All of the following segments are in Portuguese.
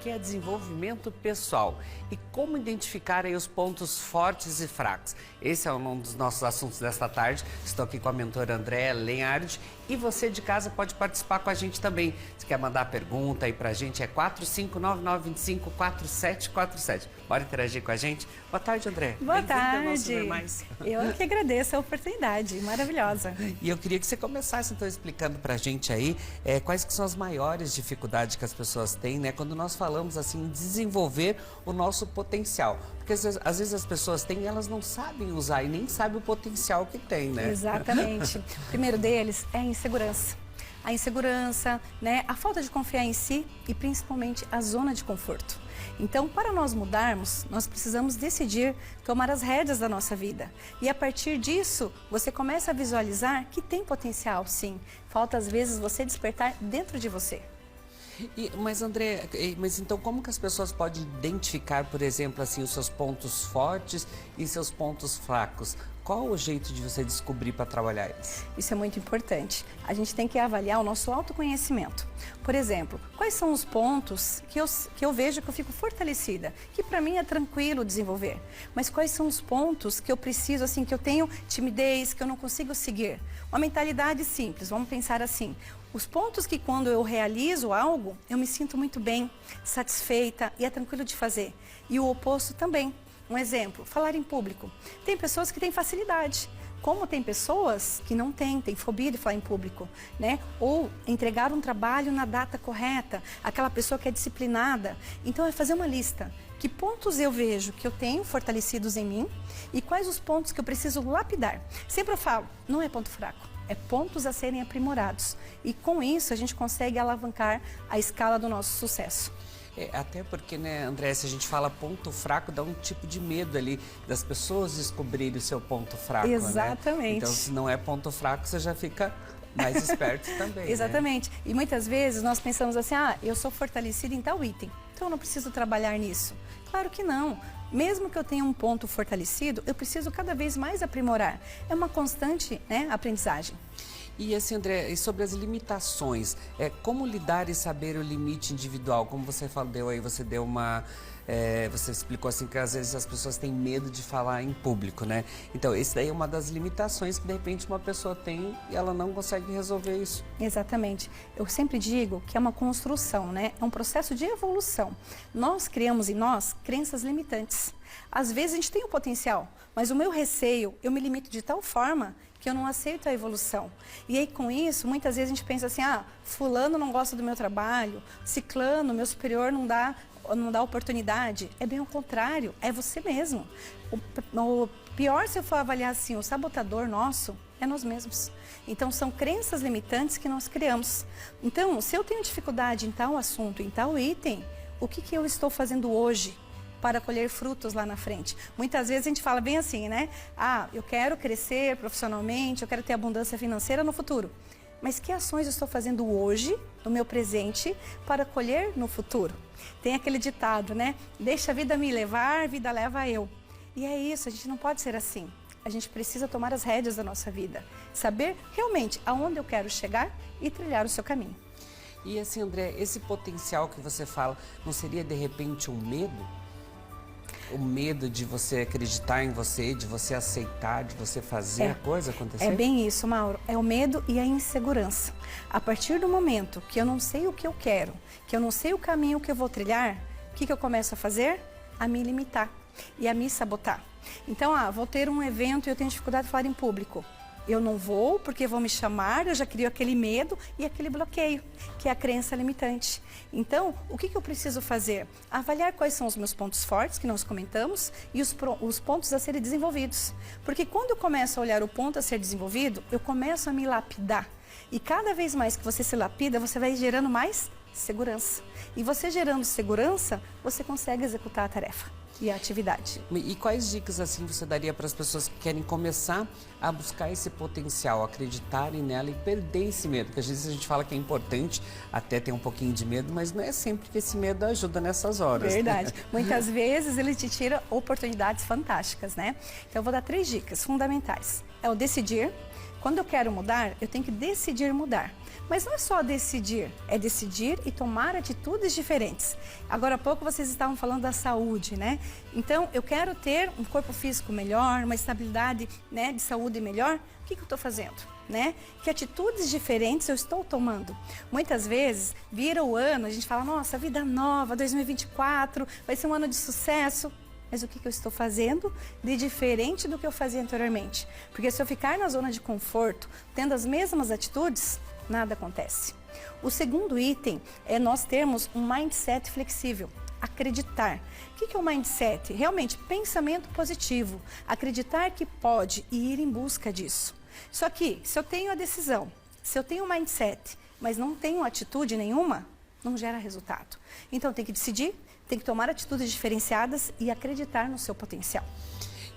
que é desenvolvimento pessoal e como identificar aí os pontos fortes e fracos. Esse é um dos nossos assuntos desta tarde. Estou aqui com a mentora Andréa Lenhardi e você de casa pode participar com a gente também. Se quer mandar pergunta aí pra gente, é 4599254747. Bora interagir com a gente? Boa tarde, André. Boa tarde. Ao Super Mais. Eu que agradeço a oportunidade, maravilhosa. E eu queria que você começasse então explicando pra gente aí quais que são as maiores dificuldades que as pessoas têm, né, quando nós falamos assim em desenvolver o nosso potencial. Porque às vezes as pessoas têm, elas não sabem usar e nem sabem o potencial que tem, né? Exatamente. O primeiro deles é a insegurança. A insegurança, né, a falta de confiar em si e principalmente a zona de conforto. Então, para nós mudarmos, nós precisamos decidir tomar as rédeas da nossa vida. E a partir disso, você começa a visualizar que tem potencial, sim. Falta às vezes você despertar dentro de você. Mas André, então como que as pessoas podem identificar, por exemplo, assim, os seus pontos fortes e seus pontos fracos? Qual o jeito de você descobrir para trabalhar isso? Isso é muito importante. A gente tem que avaliar o nosso autoconhecimento. Por exemplo, quais são os pontos que eu vejo que eu fico fortalecida, que para mim é tranquilo desenvolver. Mas quais são os pontos que eu preciso, assim, que eu tenho timidez, que eu não consigo seguir? Uma mentalidade simples, vamos pensar assim. Os pontos que quando eu realizo algo, eu me sinto muito bem, satisfeita e é tranquilo de fazer. E o oposto também. Um exemplo, falar em público. Tem pessoas que têm facilidade, como tem pessoas que não têm fobia de falar em público, né? Ou entregar um trabalho na data correta, aquela pessoa que é disciplinada. Então é fazer uma lista. Que pontos eu vejo que eu tenho fortalecidos em mim e quais os pontos que eu preciso lapidar. Sempre eu falo, não é ponto fraco. É pontos a serem aprimorados. E com isso a gente consegue alavancar a escala do nosso sucesso. Até porque, né, André, se a gente fala ponto fraco, dá um tipo de medo ali das pessoas descobrirem o seu ponto fraco, exatamente. Né? Então, se não é ponto fraco, você já fica mais esperto também. Exatamente. Né? E muitas vezes nós pensamos assim, eu sou fortalecida em tal item, então eu não preciso trabalhar nisso. Claro que não. Mesmo que eu tenha um ponto fortalecido, eu preciso cada vez mais aprimorar. É uma constante, né, aprendizagem. E assim, André, e sobre as limitações, como lidar e saber o limite individual? Como você você deu uma... você explicou assim que às vezes as pessoas têm medo de falar em público, né? Então, esse daí é uma das limitações que de repente uma pessoa tem e ela não consegue resolver isso. Exatamente. Eu sempre digo que é uma construção, né? É um processo de evolução. Nós criamos em nós crenças limitantes. Às vezes a gente tem o potencial, mas o meu receio, eu me limito de tal forma que eu não aceito a evolução. E aí com isso, muitas vezes a gente pensa assim, fulano não gosta do meu trabalho, ciclano, meu superior não dá oportunidade. É bem o contrário, é você mesmo. O pior, se eu for avaliar assim, o sabotador nosso é nós mesmos. Então são crenças limitantes que nós criamos. Então, se eu tenho dificuldade em tal assunto, em tal item, o que eu estou fazendo hoje para colher frutos lá na frente? Muitas vezes a gente fala bem assim, né? Eu quero crescer profissionalmente, eu quero ter abundância financeira no futuro. Mas que ações eu estou fazendo hoje, no meu presente, para colher no futuro? Tem aquele ditado, né? Deixa a vida me levar, vida leva eu. E é isso, a gente não pode ser assim. A gente precisa tomar as rédeas da nossa vida. Saber realmente aonde eu quero chegar e trilhar o seu caminho. E assim, André, esse potencial que você fala, não seria de repente um medo? O medo de você acreditar em você, de você aceitar, de você fazer a coisa acontecer? É bem isso, Mauro. É o medo e a insegurança. A partir do momento que eu não sei o que eu quero, que eu não sei o caminho que eu vou trilhar, o que eu começo a fazer? A me limitar e a me sabotar. Então, vou ter um evento e eu tenho dificuldade de falar em público. Eu não vou porque vão me chamar, eu já crio aquele medo e aquele bloqueio, que é a crença limitante. Então, o que eu preciso fazer? Avaliar quais são os meus pontos fortes, que nós comentamos, e os pontos a serem desenvolvidos. Porque quando eu começo a olhar o ponto a ser desenvolvido, eu começo a me lapidar. E cada vez mais que você se lapida, você vai gerando mais segurança. E você gerando segurança, você consegue executar a tarefa e a atividade. E quais dicas assim você daria para as pessoas que querem começar a buscar esse potencial, acreditarem nela e perder esse medo? Porque às vezes a gente fala que é importante até ter um pouquinho de medo, mas não é sempre que esse medo ajuda nessas horas. Verdade. Muitas vezes ele te tira oportunidades fantásticas, né? Então eu vou dar 3 dicas fundamentais. É o decidir. Quando eu quero mudar, eu tenho que decidir mudar. Mas não é só decidir, é decidir e tomar atitudes diferentes. Agora há pouco vocês estavam falando da saúde, né? Então, eu quero ter um corpo físico melhor, uma estabilidade, né, de saúde melhor. O que eu estou fazendo? Né? Que atitudes diferentes eu estou tomando? Muitas vezes, vira o ano, a gente fala, nossa, vida nova, 2024, vai ser um ano de sucesso. Mas o que eu estou fazendo de diferente do que eu fazia anteriormente? Porque se eu ficar na zona de conforto, tendo as mesmas atitudes, nada acontece. O segundo item é nós termos um mindset flexível. Acreditar. O que é o mindset? Realmente, pensamento positivo. Acreditar que pode e ir em busca disso. Só que, se eu tenho a decisão, se eu tenho um mindset, mas não tenho atitude nenhuma, não gera resultado. Então, tem que decidir, tem que tomar atitudes diferenciadas e acreditar no seu potencial.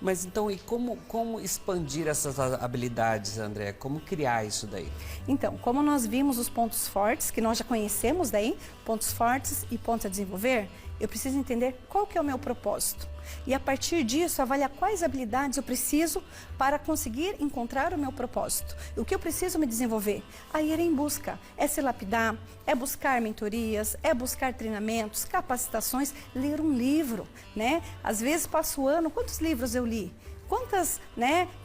Mas então, e como expandir essas habilidades, André? Como criar isso daí? Então, como nós vimos os pontos fortes, que nós já conhecemos daí, pontos fortes e pontos a desenvolver, eu preciso entender qual que é o meu propósito. E a partir disso, avaliar quais habilidades eu preciso para conseguir encontrar o meu propósito. O que eu preciso me desenvolver? Aí ir em busca. É se lapidar, é buscar mentorias, é buscar treinamentos, capacitações, ler um livro, né? Às vezes passo o ano, quantos livros eu li?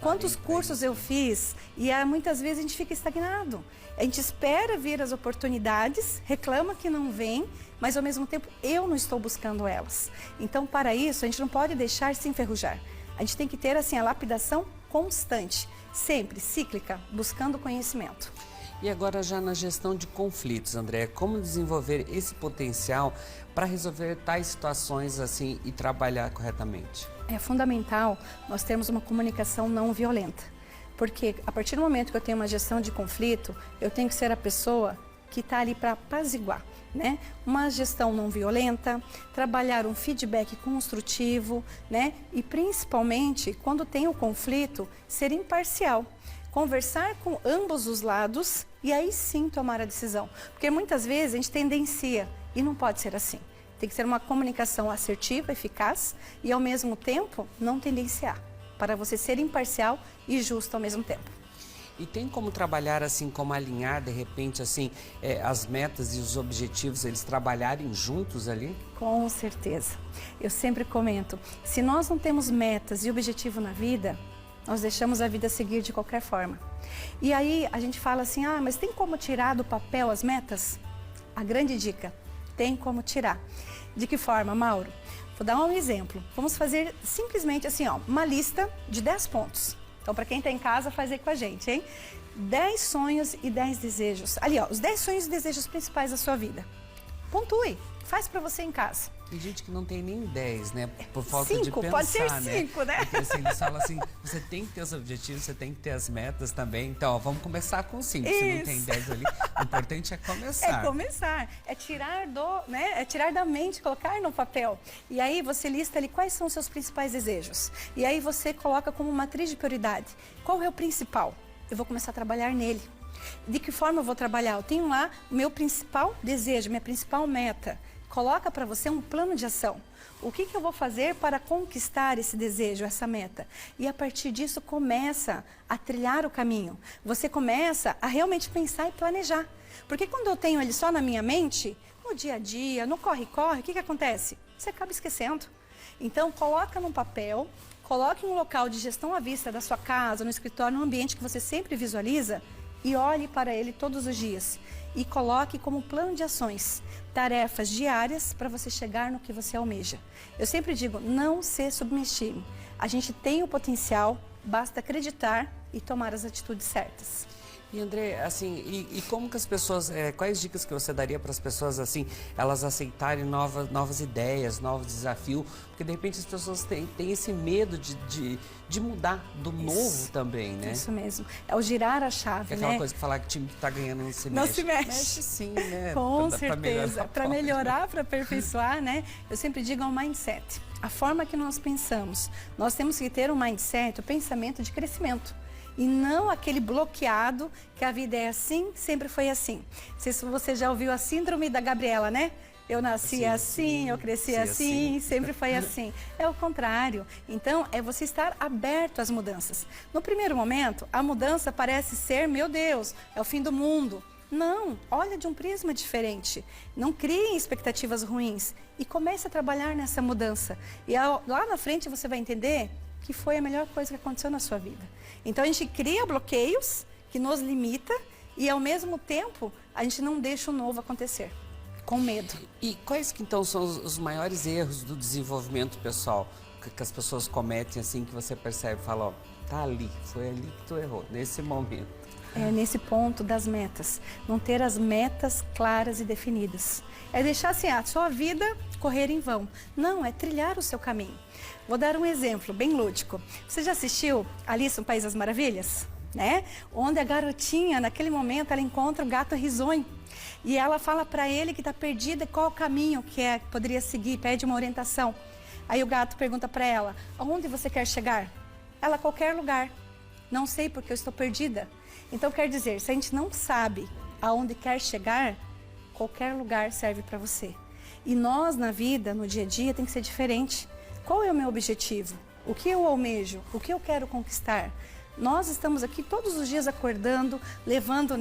Quantos cursos eu fiz? E muitas vezes a gente fica estagnado. A gente espera vir as oportunidades, reclama que não vem, mas ao mesmo tempo eu não estou buscando elas. Então, para isso, a gente não pode deixar se enferrujar. A gente tem que ter assim a lapidação constante, sempre cíclica, buscando conhecimento. E agora já na gestão de conflitos, André, como desenvolver esse potencial para resolver tais situações assim e trabalhar corretamente? É fundamental nós termos uma comunicação não violenta, porque a partir do momento que eu tenho uma gestão de conflito, eu tenho que ser a pessoa que está ali para apaziguar, né? Uma gestão não violenta, trabalhar um feedback construtivo, né? E principalmente, quando tem o conflito, ser imparcial. Conversar com ambos os lados e aí sim tomar a decisão. Porque muitas vezes a gente tendencia e não pode ser assim. Tem que ser uma comunicação assertiva, eficaz e ao mesmo tempo não tendenciar. Para você ser imparcial e justo ao mesmo tempo. E tem como trabalhar assim, como alinhar de repente assim, as metas e os objetivos, eles trabalharem juntos ali? Com certeza. Eu sempre comento, se nós não temos metas e objetivo na vida, nós deixamos a vida seguir de qualquer forma. E aí a gente fala assim, mas tem como tirar do papel as metas? A grande dica, tem como tirar. De que forma, Mauro? Vou dar um exemplo. Vamos fazer simplesmente assim, uma lista de 10 pontos. Então, para quem está em casa, faz aí com a gente, hein? 10 sonhos e 10 desejos. Ali, os 10 sonhos e desejos principais da sua vida. Pontue, faz para você em casa. Tem gente que não tem nem 10, né? Por falta 5, de pensar, pode ser 5, né? Porque assim, eles falam assim, você tem que ter os objetivos, você tem que ter as metas também. Então, vamos começar com 5. Se não tem 10 ali, o importante é começar. É começar, é tirar é tirar da mente, colocar no papel. E aí você lista ali quais são os seus principais desejos. E aí você coloca como matriz de prioridade. Qual é o principal? Eu vou começar a trabalhar nele. De que forma eu vou trabalhar? Eu tenho lá o meu principal desejo, minha principal meta. Coloca para você um plano de ação. O que eu vou fazer para conquistar esse desejo, essa meta? E a partir disso começa a trilhar o caminho. Você começa a realmente pensar e planejar. Porque quando eu tenho ele só na minha mente, no dia a dia, no corre-corre, o que acontece? Você acaba esquecendo. Então coloca num papel, coloque em um local de gestão à vista da sua casa, no escritório, no ambiente que você sempre visualiza e olhe para ele todos os dias. E coloque como plano de ações, tarefas diárias para você chegar no que você almeja. Eu sempre digo, não se subestime. A gente tem o potencial, basta acreditar e tomar as atitudes certas. E André, assim, e como que as pessoas, quais dicas que você daria para as pessoas, assim, elas aceitarem novas ideias, novos desafios? Porque de repente as pessoas têm esse medo de mudar do novo também, né? Isso mesmo, é o girar a chave, é aquela coisa que falar que o time que está ganhando não se mexe. Não se mexe. Mexe sim, né? Com certeza, para melhorar, para aperfeiçoar, né? Eu sempre digo ao mindset, a forma que nós pensamos. Nós temos que ter um mindset, o pensamento de crescimento. E não aquele bloqueado que a vida é assim, sempre foi assim. Não sei se você já ouviu a síndrome da Gabriela, né? Eu nasci assim, eu cresci assim, sempre foi assim. É o contrário. Então, é você estar aberto às mudanças. No primeiro momento, a mudança parece ser, meu Deus, é o fim do mundo. Não, olha de um prisma diferente. Não criem expectativas ruins e comece a trabalhar nessa mudança. E lá na frente você vai entender que foi a melhor coisa que aconteceu na sua vida. Então a gente cria bloqueios que nos limita e ao mesmo tempo a gente não deixa o novo acontecer, com medo. E quais que então são os maiores erros do desenvolvimento pessoal que as pessoas cometem assim, que você percebe e fala, ó, tá ali, foi ali que tu errou, nesse momento? É nesse ponto das metas. Não ter as metas claras e definidas. É deixar assim, a sua vida correr em vão. Não, é trilhar o seu caminho. Vou dar um exemplo bem lúdico. Você já assistiu Alice no País das Maravilhas? Né? Onde a garotinha, naquele momento, ela encontra o gato risonho. E ela fala para ele que está perdida, qual o caminho que poderia seguir, pede uma orientação. Aí o gato pergunta para ela, aonde você quer chegar? Ela, qualquer lugar. Não sei porque eu estou perdida. Então quer dizer, se a gente não sabe aonde quer chegar, qualquer lugar serve para você. E nós na vida, no dia a dia, tem que ser diferente. Qual é o meu objetivo? O que eu almejo? O que eu quero conquistar? Nós estamos aqui todos os dias acordando, levando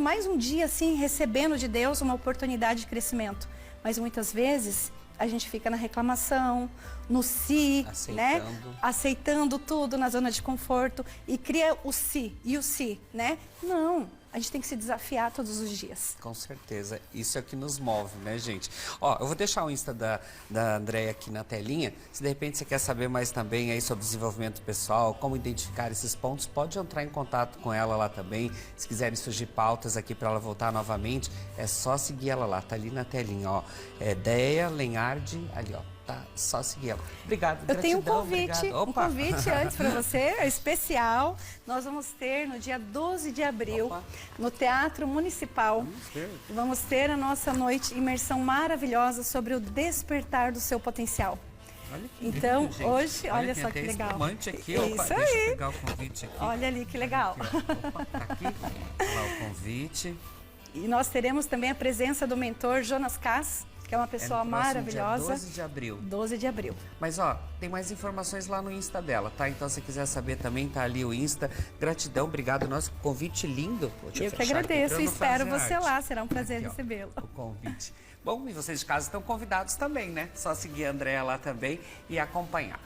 mais um dia assim, recebendo de Deus uma oportunidade de crescimento. Mas muitas vezes a gente fica na reclamação, no si, aceitando tudo na zona de conforto e cria o si e o si, né? Não, a gente tem que se desafiar todos os dias. Com certeza, isso é o que nos move, né, gente? Ó, eu vou deixar o Insta da Andréia aqui na telinha. Se de repente você quer saber mais também aí sobre desenvolvimento pessoal, como identificar esses pontos, pode entrar em contato com ela lá também. Se quiserem surgir pautas aqui para ela voltar novamente, é só seguir ela lá, tá ali na telinha, ó. É Deia Lenhardi, ali, ó. Tá, só seguir ela. Obrigado, Eu tenho um gratidão, convite antes para você, é especial. Nós vamos ter no dia 12 de abril, no Teatro Municipal, vamos ter a nossa noite imersão maravilhosa sobre o despertar do seu potencial. Olha que então, lindo, hoje, olha só que legal. Aqui, isso opa, aí. deixa eu pegar o convite aqui. Olha ali que legal. Aqui, opa, tá aqui. Olha lá o convite. E nós teremos também a presença do mentor Jonas Kass, que é uma pessoa maravilhosa. Dia 12 de abril. 12 de abril. Mas, ó, tem mais informações lá no Insta dela, tá? Então, se quiser saber também, tá ali o Insta. Gratidão, obrigado. Nosso convite lindo. Eu que agradeço e espero você lá. Será um prazer recebê-lo. O convite. Bom, e vocês de casa estão convidados também, né? Só seguir a Andréia lá também e acompanhar.